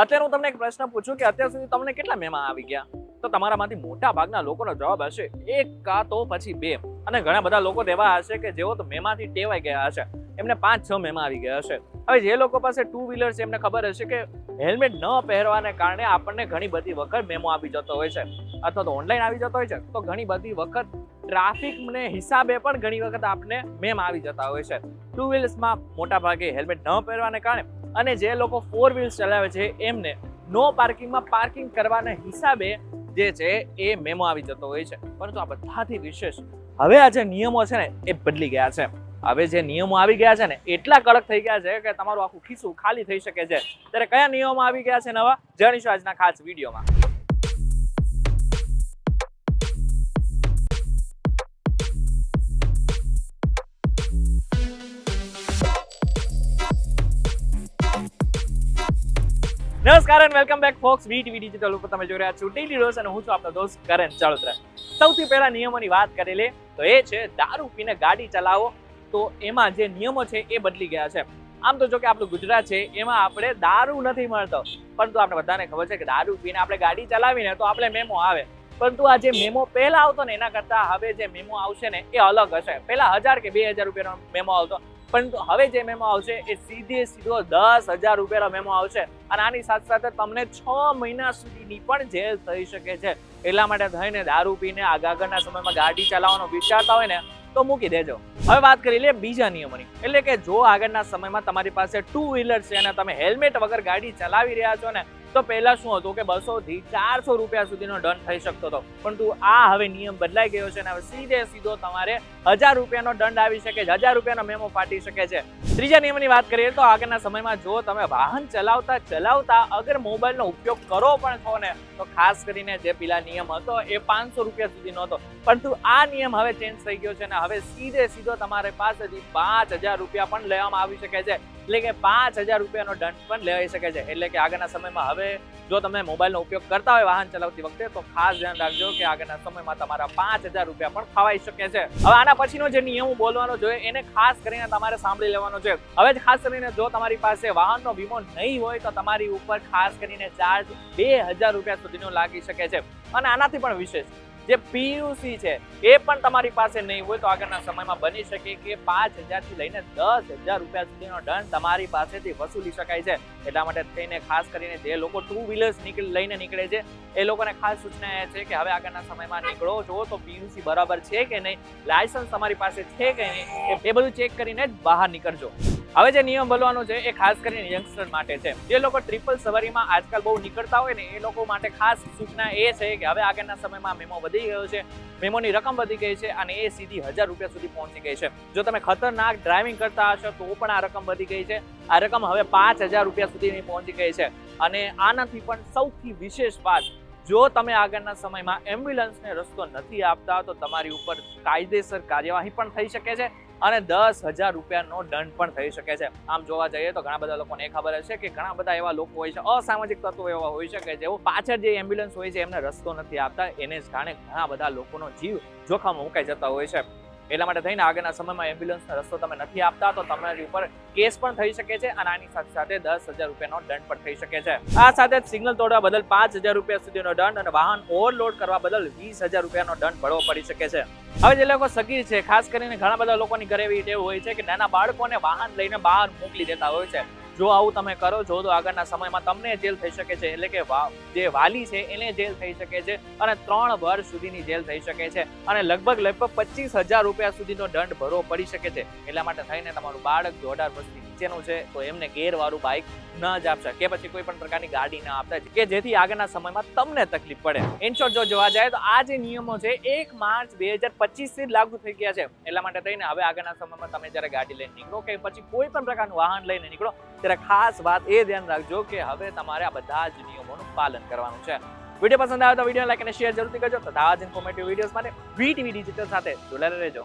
અત્યારે હું તમને એક પ્રશ્ન પૂછું કે અત્યાર સુધી તમને કેટલા મહેમાન આવી ગયા? તો તમારામાંથી મોટા ભાગના લોકોનો જવાબ હશે એક કાં તો પછી બે. અને ઘણા બધા લોકો એવા હશે કે જેઓ તો મેમાંથી ટેવાઈ ગયા હશે, એમને 5-6 મહેમાન આવી ગયા હશે. હવે જે લોકો પાસે ટુ વ્હીલર છે એમને ખબર હશે કે હેલ્મેટ ન પહેરવાને કારણે આપણને ઘણી બધી વખત મેમો આવી જતો હોય છે, અથવા તો ઓનલાઈન આવી જતો હોય છે, તો ઘણી બધી વખત ટ્રાફિકને હિસાબે પણ ઘણી વખત આપને મેમ આવી જતા હોય છે. ટુ વ્હીલ્સમાં મોટા ભાગે હેલ્મેટ ન પહેરવાને કારણે અને જે લોકો 4 વ્હીલ્સ ચલાવે છે એમને નો પાર્કિંગમાં પાર્કિંગ કરવાના હિસાબે જે છે એ મેમો આવી જતો હોય છે. પરંતુ આ બધાથી વિશેષ હવે આ જે નિયમો છે ને એ બદલી ગયા છે. હવે જે નિયમો આવી ગયા છે ને એટલા કડક થઈ ગયા છે કે તમારું આખું ખિસ્સું ખાલી થઈ શકે છે. ત્યારે કયા નિયમો આવી ગયા છે નવા જાણીશું આજના ખાસ વિડીયોમાં. નમસ્કાર અને welcome back Fox VTV digital ઉપર તમે જોઈ રહ્યા છો ડેલી ડોઝ અને હું છું આપનો દોસ્ત કરણ ચળોતરા. સૌથી પહેલા નિયમોની વાત કરી લે તો એ છે દારૂ પીને ગાડી ચલાવો. તો એમાં જે નિયમો છે એ બદલી ગયા છે. આમ તો જો કે આપણું ગુજરાત છે એમાં આપણે દારૂ નથી મળતો, પરંતુ આપણે બધાને ખબર છે કે દારૂ પીને આપણે ગાડી ચલાવીને તો આપણે મેમો આવે. પરંતુ આ જે મેમો પહેલા આવતો ને એના કરતા હવે જે મેમો આવશે ને એ અલગ હશે. પહેલા 1000 કે 2000 રૂપિયાનો મેમો આવતો, પરંતુ હવે જે મેમો આવશે એ સીધો 10,000 રૂપિયાનો મેમો આવશે. અને આની સાથે સાથે તમને 6 મહિના સુધીની પણ જેલ થઈ શકે છે. એટલા માટે થઈને દારૂ પીને આગળના સમયમાં ગાડી ચલાવવાનો વિચારતા હોય ને તો મૂકી દેજો. હવે વાત કરી લે બીજા નિયમોની. એટલે કે જો આગળના સમયમાં તમારી પાસે ટુ વ્હીલર છે અને તમે હેલ્મેટ વગર ગાડી ચલાવી રહ્યા છો ને તો પહેલા શું હતું કે 200 થી 400 રૂપિયા સુધીનો દંડ થઈ શકતો હતો. પરંતુ આ હવે નિયમ બદલાઈ ગયો છે અને હવે સીધો તમારે 1000 રૂપિયાનો દંડ આવી શકે છે, 1000 રૂપિયાનો મેમો ફાટી શકે છે. ત્રીજા નિયમની વાત કરીએ તો આગળના સમયમાં જો તમે વાહન ચલાવતા અગર મોબાઈલનો ઉપયોગ કરો પણ છો ને તો ખાસ કરીને જે પેલા નિયમ હતો એ 500 રૂપિયા સુધીનો હતો. પરંતુ આ નિયમ હવે ચેન્જ થઈ ગયો છે અને હવે સીધો તમારે પાસેથી 5000 રૂપિયા પણ લેવામાં આવી શકે છે. એટલે કે 5000 રૂપિયાનો દંડ પણ લેવાઈ શકે છે. એટલે કે આગળના સમયમાં હવે જો તમે મોબાઈલનો ઉપયોગ કરતા હોય વાહન ચલાવતી વખતે તો ખાસ ધ્યાન રાખજો કે આગળના સમયમાં તમારા 5000 રૂપિયા પણ ખવાઈ શકે છે. હવે આના પછીનો જે નિયમ બોલવાનો જોઈએ એને ખાસ કરીને તમારે સાંભળી લેવાનો છે. હવે ખાસ કરીને જો તમારી પાસે વાહનનો વીમો નહીં હોય તો તમારી ઉપર ખાસ કરીને ચાર્જ 2000 રૂપિયા સુધીનો લાગી શકે છે. અને આનાથી પણ વિશેષ જે પીયુસી છે એ પણ તમારી પાસે નહીં હોય તો આગળના સમયમાં બની શકે કે 5000 થી લઈને 10,000 રૂપિયા સુધીનો દંડ તમારી પાસેથી વસૂલી શકાય છે. એટલા માટે થઈને ખાસ કરીને જે લોકો ટુ વ્હીલર્સ લઈને નીકળે છે એ લોકોને ખાસ સૂચના એ છે કે હવે આગળના સમયમાં નીકળો છો તો પીયુસી બરાબર છે કે નહીં, લાયસન્સ તમારી પાસે છે કે નહીં એ બધું ચેક કરીને જ બહાર નીકળજો. હવે જે નિયમ બોલવાનો છે એ ખાસ કરીને યંગસ્ટર માટે છે. જે લોકો ટ્રિપલ સવારીમાં આજકાલ બહુ નીકળતા હોય ને એ લોકો માટે ખાસ સૂચના એ છે કે હવે આગળના સમયમાં મેમો વધી ગયો છે, મેમોની રકમ વધી ગઈ છે અને એ સીધી 1000 રૂપિયા સુધી પહોંચી ગઈ છે. જો તમે ખતરનાક ડ્રાઇવિંગ કરતા હશો તો પણ આ રકમ વધી ગઈ છે. આ રકમ હવે 5000 રૂપિયા સુધીની પહોંચી ગઈ છે. અને આનાથી પણ સૌથી વિશેષ વાત, જો તમે આગળના સમયમાં એમ્બ્યુલન્સને રસ્તો નથી આપતા તો તમારી ઉપર કાયદેસર કાર્યવાહી પણ થઈ શકે છે અને 10,000 રૂપિયાનો દંડ પણ થઈ શકે છે. આમ જોવા જઈએ તો ઘણા બધા લોકોને એ ખબર હશે કે ઘણા બધા એવા લોકો હોય છે, અસામાજિક તત્વો એવા હોય છે કે જેઓ પાછળ જે એમ્બ્યુલન્સ હોય છે એમને રસ્તો નથી આપતા, એને જ કારણે ઘણા બધા લોકોનો જીવ જોખમમાં મુકાઈ જતા હોય છે. એટલા માટે થઈને આગળના સમયમાં એમ્બ્યુલન્સનો રસ્તો તમે નથી આપતા તો તમારી ઉપર કેસ પણ થઈ શકે છે અને આની સાથે સાથે 10,000 રૂપિયાનો દંડ પણ થઈ શકે છે. આ સાથે સિગ્નલ તોડવા બદલ 5000 રૂપિયા સુધીનો દંડ અને વાહન ઓવરલોડ કરવા બદલ 20,000 રૂપિયાનો દંડ ભરવો પડી શકે છે. હવે જે લોકો સગીર છે, ખાસ કરીને ઘણા બધા લોકોની ઘરે એવી ટેવ હોય છે કે નાના બાળકોને વાહન લઈને બહાર મોકલી દેતા હોય છે. જો આવું તમે કરો છો તો આગળના સમયમાં તમને જેલ થઈ શકે છે. એટલે કે જે વાલી છે એને જેલ થઈ શકે છે અને 3 વર્ષ સુધીની જેલ થઈ શકે છે અને લગભગ 25,000 રૂપિયા સુધીનો દંડ ભરવો પડી શકે છે. એટલા માટે થઈને તમારું બાળક જો 18 વર્ષથી નીચેનું છે તો એમને ગેરવાળું બાઇક ન જ આપશો કે પછી કોઈ પણ પ્રકારની ગાડી ન આપતા કે જેથી આગળના સમયમાં તમને તકલીફ પડે. ઇન શોર્ટ જો જોવા જાય તો આ જે નિયમો છે 1 માર્ચ 2025 થી લાગુ થઈ ગયા છે. એટલા માટે થઈને હવે આગળના સમયમાં તમે જ્યારે ગાડી લઈને નીકળો કે પછી કોઈ પણ પ્રકારનું વાહન લઈને નીકળો ત્યારે ખાસ વાત એ ધ્યાન રાખજો કે હવે તમારે આ બધા જ નિયમોનું પાલન કરવાનું છે. વિડીયો પસંદ આવે તો વિડીયો લાઈક અને શેર જરૂરથી કરજો. તો આવા જ ઇન્ફોર્મેટિવ વિડીયોઝ માટે વીટીવી ડિજિટલ સાથે જોડાયેલા રહેજો.